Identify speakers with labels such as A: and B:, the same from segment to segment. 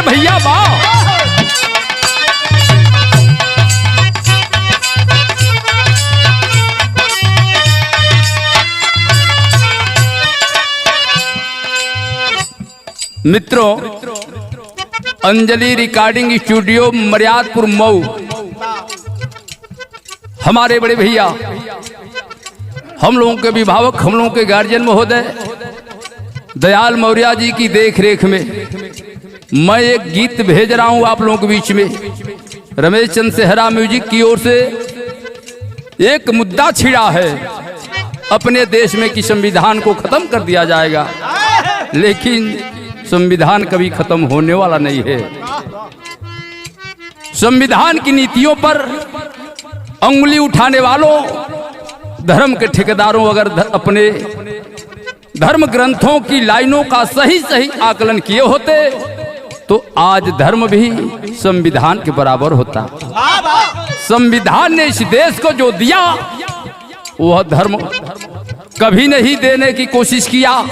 A: भैया वाह। मित्रों, अंजलि रिकॉर्डिंग स्टूडियो मर्यादपुर मऊ, हमारे बड़े भैया, हम लोगों के अभिभावक, हम लोगों के गार्जियन महोदय दयाल मौर्य जी की देख रेख में मैं एक गीत भेज रहा हूं आप लोगों के बीच में। रमेश चंद्र सेहरा म्यूजिक की ओर से एक मुद्दा छिड़ा है अपने देश में कि संविधान को खत्म कर दिया जाएगा, लेकिन संविधान कभी खत्म होने वाला नहीं है। संविधान की नीतियों पर अंगुली उठाने वालों, धर्म के ठेकेदारों अगर अपने धर्म ग्रंथों की लाइनों का सही सही आकलन किए होते तो आज धर्म भी संविधान के बराबर होता। संविधान ने इस देश को जो दिया वह धर्म कभी नहीं देने की कोशिश किया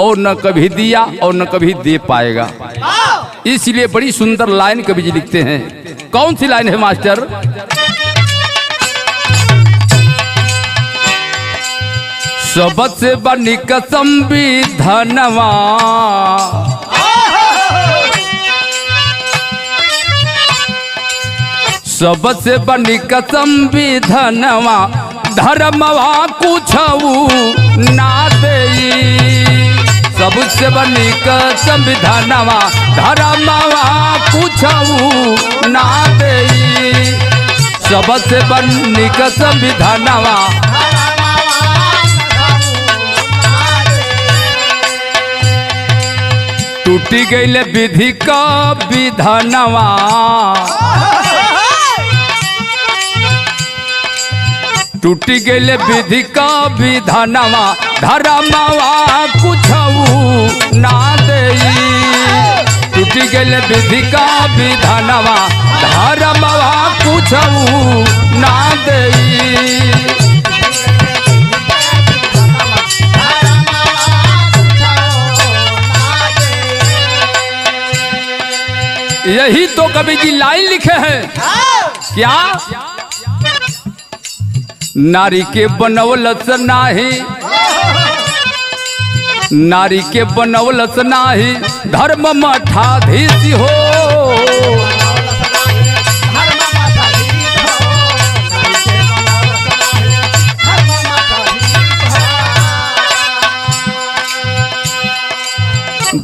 A: और न कभी दिया और न कभी दे पाएगा। इसलिए बड़ी सुंदर लाइन कवि जी लिखते हैं। कौन सी लाइन है मास्टर? सबसे बनिक संविधानवा, सबसे बनिक संविधानवा, धर्मवा कुछऊ ना देई। सबसे बनिक संविधानवा, धर्मवा कुछऊ ना देई। सबसे बनिक संविधानवा, टूटी गई विधि का विधानवा, टूटी गई विधि का विधानवा, धर्मवा कुछऊ ना देई। टूटी गई विधि का विधानवा, धर्मवा कुछऊ ना देई। यही तो कवि जी लाइन लिखे हैं। क्या? नारी के बनौलत नाही, नारी के बनौलत नाही, धर्म मठाधीश हो।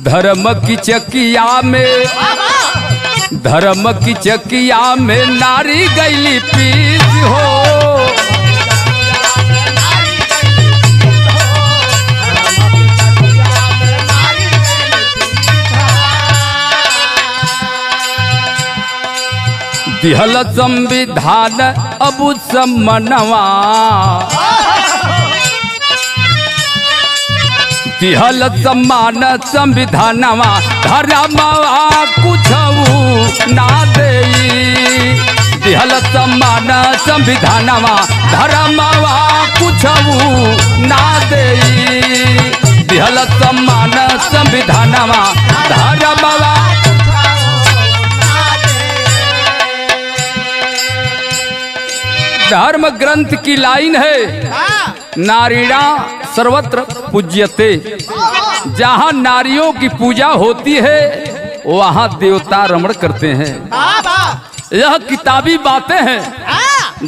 A: धर्म की चकिया में, धर्म की चकिया में नारी गईली पीस हो। दिहल संविधान अब सम्मनवा, दिहल सम्मान संविधानवा, धर्मवा कुछऊ ना देई। दिहल सम्मान संविधानवा, धर्मवा कुछऊ ना देई। दिहल सम्मान संविधानवा, धर्मवा। धर्म ग्रंथ की लाइन है, नारीणा सर्वत्र पूज्यते। जहाँ नारियों की पूजा होती है वहाँ देवता रमण करते हैं। यह किताबी बातें हैं।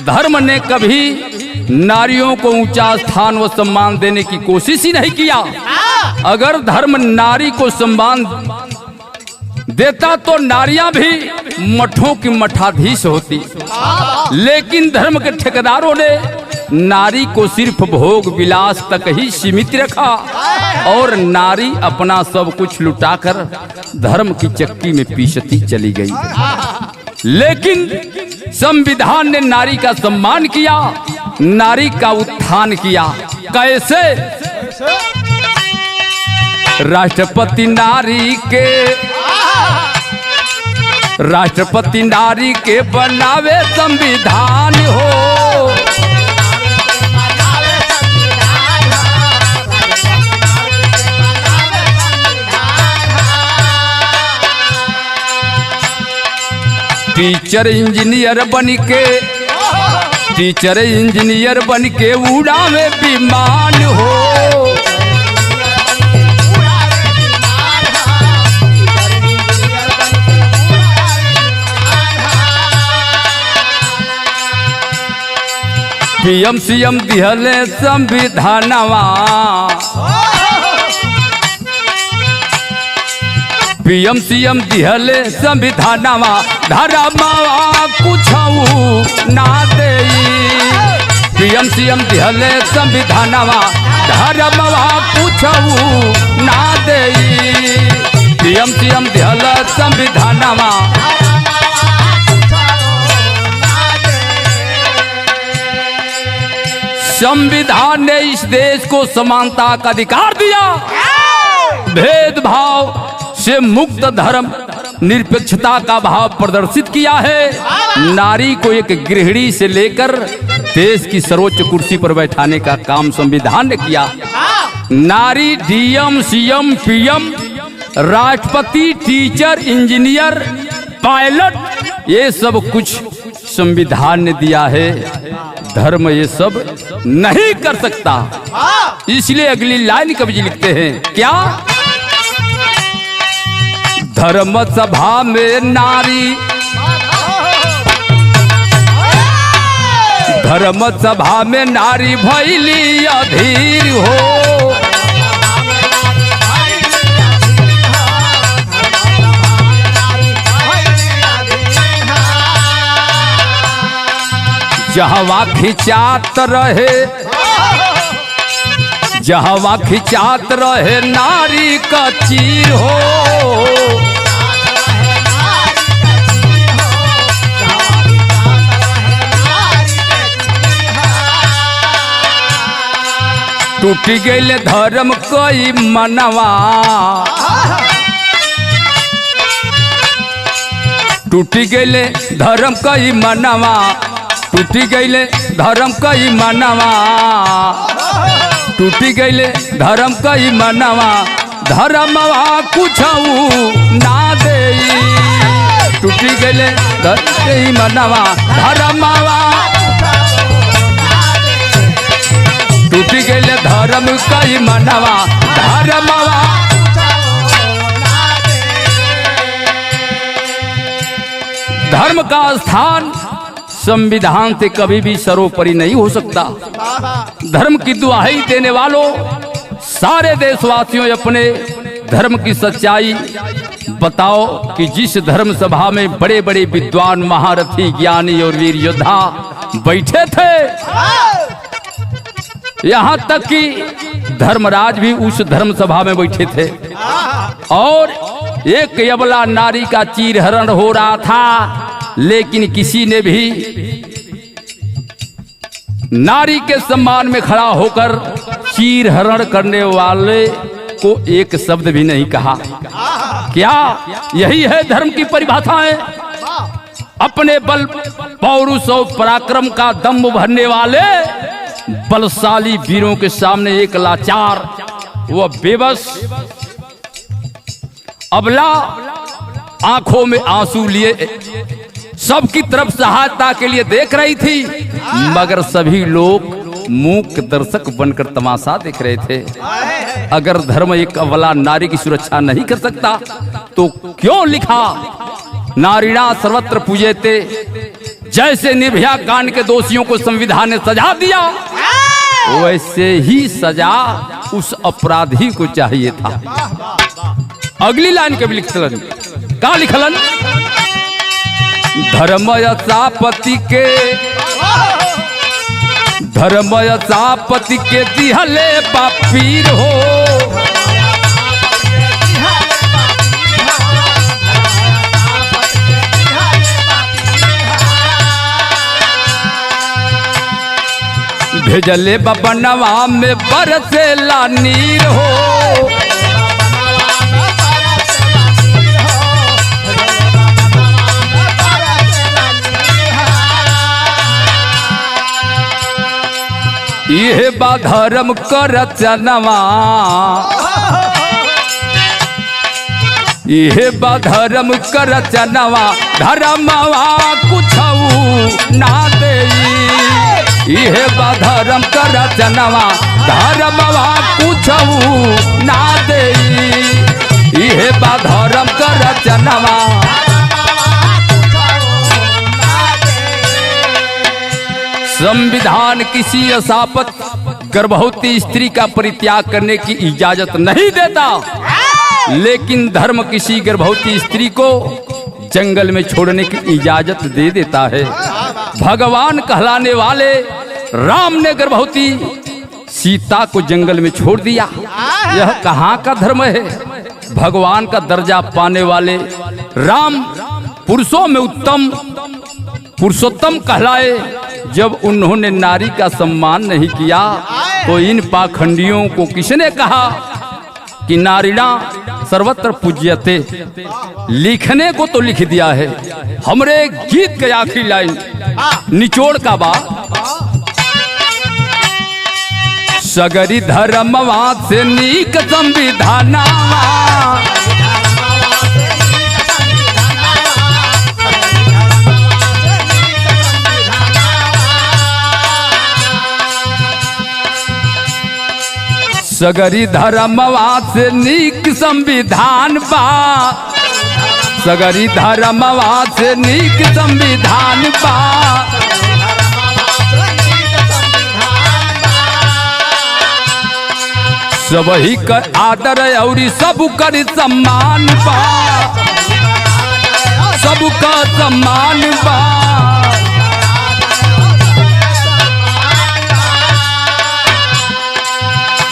A: धर्म ने कभी नारियों को ऊंचा स्थान व सम्मान देने की कोशिश ही नहीं किया। अगर धर्म नारी को सम्मान देता तो नारियां भी मठों की मठाधीश होती, लेकिन धर्म के ठेकेदारों ने नारी को सिर्फ भोग विलास तक ही सीमित रखा और नारी अपना सब कुछ लुटाकर धर्म की चक्की में पीसती चली गई। लेकिन संविधान ने नारी का सम्मान किया, नारी का उत्थान किया। कैसे? राष्ट्रपति नारी के बनावे संविधान हो। टीचर इंजीनियर बन के उड़ावे विमान हो। पीएम सीएम दिहले संविधानवा, पीएम सीएम दिहले संविधानवा, धर्मवा कुछऊ ना देई। पीएम सीएम दिहले संविधानवा, धर्मवा कुछऊ ना देई। पीएम सीएम दिहले संविधानवा, संविधान ने इस देश को समानता का अधिकार दिया, भेदभाव से मुक्त धर्म निरपेक्षता का भाव प्रदर्शित किया है। नारी को एक गृहिणी से लेकर देश की सर्वोच्च कुर्सी पर बैठाने का काम संविधान ने किया। नारी डीएम सीएम पीएम राष्ट्रपति टीचर इंजीनियर पायलट ये सब कुछ संविधान ने दिया है। धर्म ये सब नहीं कर सकता। इसलिए अगली लाइन कवि जी लिखते हैं क्या, धर्म सभा में नारी, धर्म सभा में नारी भइली अधीर हो। जहवा खिंचात रहे, जहवा खिंचात रहे नारी का चीर हो। टूट गए धर्म कोई मनवा, टूट गए धर्म कोई मनवा, टूट गए धर्म कई मनवा, टूट गए धर्म कई मनवा, धर्मवा कुछऊ ना देई। टूट गए धर्म कई मनवा, धर्मवा, टूट गए धर्म कई मनवा, धर्मवा। धर्म का स्थान संविधान से कभी भी सर्वोपरि नहीं हो सकता। धर्म की दुहाई देने वालों सारे देशवासियों अपने धर्म की सच्चाई बताओ कि जिस धर्म सभा में बड़े बड़े विद्वान महारथी ज्ञानी और वीर योद्धा बैठे थे, यहाँ तक कि धर्मराज भी उस धर्म सभा में बैठे थे और एक अबला नारी का चीरहरण हो रहा था, लेकिन किसी ने भी नारी के सम्मान में खड़ा होकर चीरहरण करने वाले को एक शब्द भी नहीं कहा। क्या यही है धर्म की परिभाषा है? अपने बल पौरुष और पराक्रम का दम भरने वाले बलशाली वीरों के सामने एक लाचार व बेबस अबला आंखों में आंसू लिए सबकी तरफ सहायता के लिए देख रही थी, मगर सभी लोग मूक दर्शक बनकर तमाशा देख रहे थे। अगर धर्म एक अबला नारी की सुरक्षा नहीं कर सकता तो क्यों लिखा नारीणा सर्वत्र पूज्यते? जैसे निर्भया कांड के दोषियों को संविधान ने सजा दिया, वैसे ही सजा उस अपराधी को चाहिए था। अगली लाइन के भी लिखलन का लिखलन, धर्मयसापति के, धर्मयसापति के दिहले पापीर हो। भेजले बबनवा में बरसेला नीर हो। ये बा धर्म कर रचनवा, इहे बा धर्म कर चनवा धर्मवा कुछऊ ना देई। इहे बा धर्म कर चनवा धर्मवा कुछऊ ना देई। इहे बा धर्म कर चनवा। संविधान किसी असापत गर्भवती स्त्री का परित्याग करने की इजाजत नहीं देता, लेकिन धर्म किसी गर्भवती स्त्री को जंगल में छोड़ने की इजाजत दे देता है। भगवान कहलाने वाले राम ने गर्भवती सीता को जंगल में छोड़ दिया। यह कहाँ का धर्म है? भगवान का दर्जा पाने वाले राम पुरुषों में उत्तम पुरुषोत्तम कहलाए, जब उन्होंने नारी का सम्मान नहीं किया तो इन पाखंडियों को किसने कहा कि नारीणा सर्वत्र पूज्यते। लिखने को तो लिख दिया है। हमरे गीत के आखिरी लाइन निचोड़ का बात, सगरी धर्मवाद से नीक संविधान। सगरी धर्मवाद से नीक संविधान बा। सगरी धर्मवाद से नीक संविधान बा। सबही कर आदर और सब कर सम्मान बा। सबका सम्मान बा।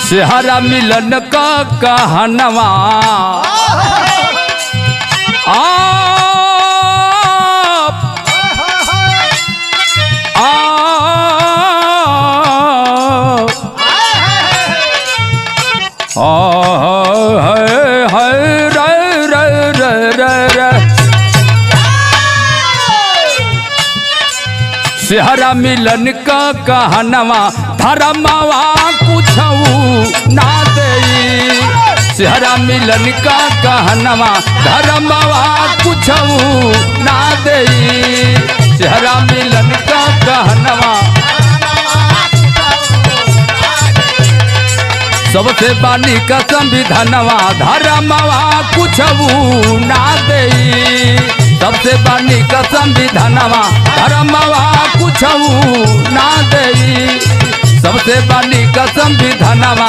A: सेहरा मिलन का कहनवा सेहरा मिलन का कहनवा धर्मवा कुछऊ ना देई। सेहरा मिलन का कहनवा धर्मवा कुछऊ ना देई। सेहरा मिलन का कहनवा। सबसे बानी का संविधानवा धर्मवा कुछऊ ना देई। सबसे बानी का संविधानवा धर्मवा कुछऊ ना देई। सबसे बानी का संविधानवा